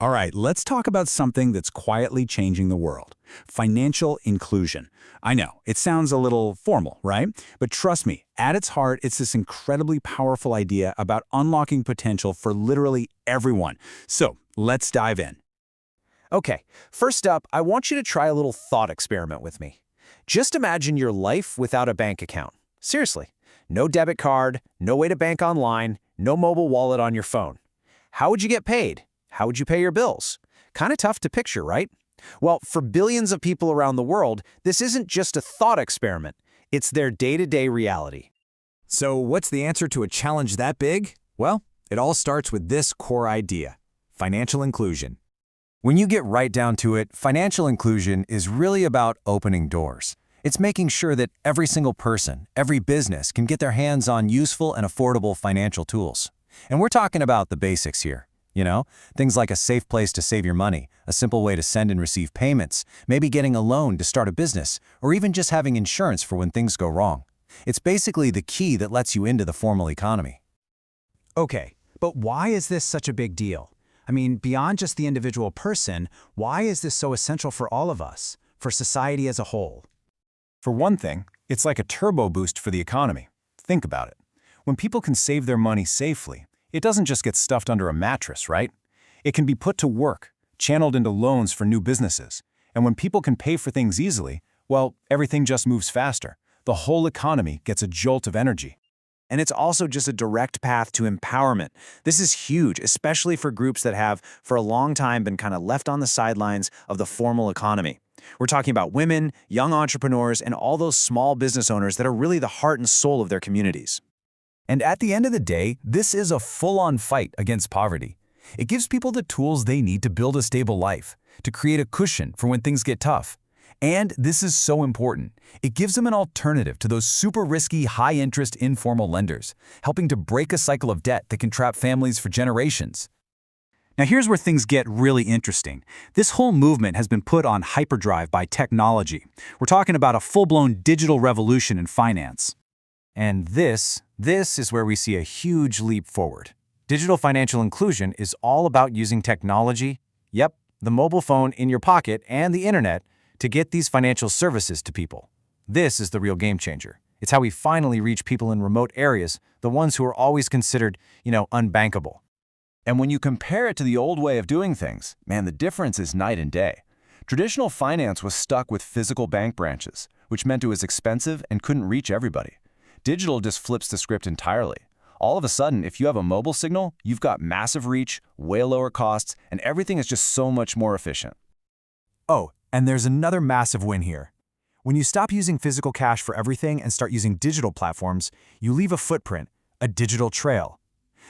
All right, let's talk about something that's quietly changing the world. Financial inclusion. I know, it sounds a little formal, right? But trust me, at its heart, it's this incredibly powerful idea about unlocking potential for literally everyone. So, let's dive in. Okay, first up, I want you to try a little thought experiment with me. Just imagine your life without a bank account. Seriously, no debit card, no way to bank online, no mobile wallet on your phone. How would you get paid? How would you pay your bills? Kind of tough to picture, right? Well, for billions of people around the world, this isn't just a thought experiment. It's their day-to-day reality. So, what's the answer to a challenge that big? Well, it all starts with this core idea: financial inclusion. When you get right down to it, financial inclusion is really about opening doors. It's making sure that every single person, every business can get their hands on useful and affordable financial tools. And we're talking about the basics here. Things like a safe place to save your money, a simple way to send and receive payments, maybe getting a loan to start a business, or even just having insurance for when things go wrong. It's basically the key that lets you into the formal economy. Okay, but why is this such a big deal? I mean, beyond just the individual person, why is this so essential for all of us, for society as a whole? For one thing, it's like a turbo boost for the economy. Think about it. When people can save their money safely, it doesn't just get stuffed under a mattress, right? It can be put to work, channeled into loans for new businesses. And when people can pay for things easily, well, everything just moves faster. The whole economy gets a jolt of energy. And it's also just a direct path to empowerment. This is huge, especially for groups that have, for a long time, been kind of left on the sidelines of the formal economy. We're talking about women, young entrepreneurs, and all those small business owners that are really the heart and soul of their communities. And at the end of the day, this is a full-on fight against poverty. It gives people the tools they need to build a stable life, to create a cushion for when things get tough. And this is so important. It gives them an alternative to those super risky, high-interest informal lenders, helping to break a cycle of debt that can trap families for generations. Now here's where things get really interesting. This whole movement has been put on hyperdrive by technology. We're talking about a full-blown digital revolution in finance. And this is where we see a huge leap forward. Digital financial inclusion is all about using technology, the mobile phone in your pocket and the internet, to get these financial services to people. This is the real game changer. It's how we finally reach people in remote areas, the ones who are always considered, unbankable. And when you compare it to the old way of doing things, man, the difference is night and day. Traditional finance was stuck with physical bank branches, which meant it was expensive and couldn't reach everybody. Digital just flips the script entirely. All of a sudden, if you have a mobile signal, you've got massive reach, way lower costs, and everything is just so much more efficient. Oh, and there's another massive win here. When you stop using physical cash for everything and start using digital platforms, you leave a footprint, a digital trail.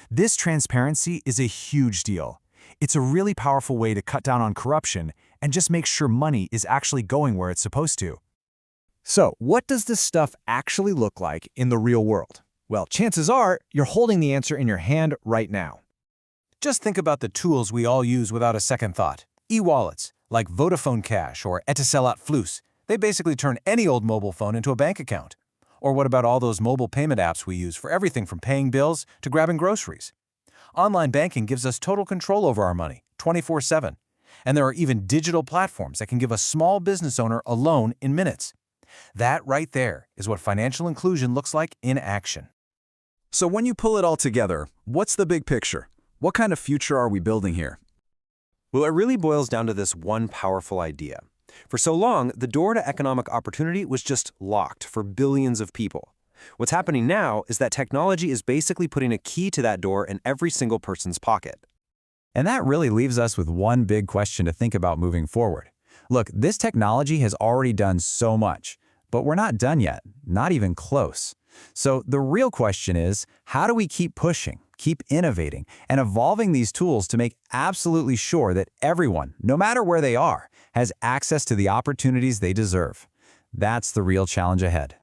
This transparency is a huge deal. It's a really powerful way to cut down on corruption and just make sure money is actually going where it's supposed to. So, what does this stuff actually look like in the real world? Well, chances are you're holding the answer in your hand right now. Just think about the tools we all use without a second thought. E-wallets, like Vodafone Cash or Etisalat Flus, they basically turn any old mobile phone into a bank account. Or what about all those mobile payment apps we use for everything from paying bills to grabbing groceries? Online banking gives us total control over our money, 24/7. And there are even digital platforms that can give a small business owner a loan in minutes. That right there is what financial inclusion looks like in action. So when you pull it all together, what's the big picture? What kind of future are we building here? Well, it really boils down to this one powerful idea. For so long, the door to economic opportunity was just locked for billions of people. What's happening now is that technology is basically putting a key to that door in every single person's pocket. And that really leaves us with one big question to think about moving forward. Look, this technology has already done so much, but we're not done yet, not even close. So the real question is, how do we keep pushing, keep innovating, and evolving these tools to make absolutely sure that everyone, no matter where they are, has access to the opportunities they deserve? That's the real challenge ahead.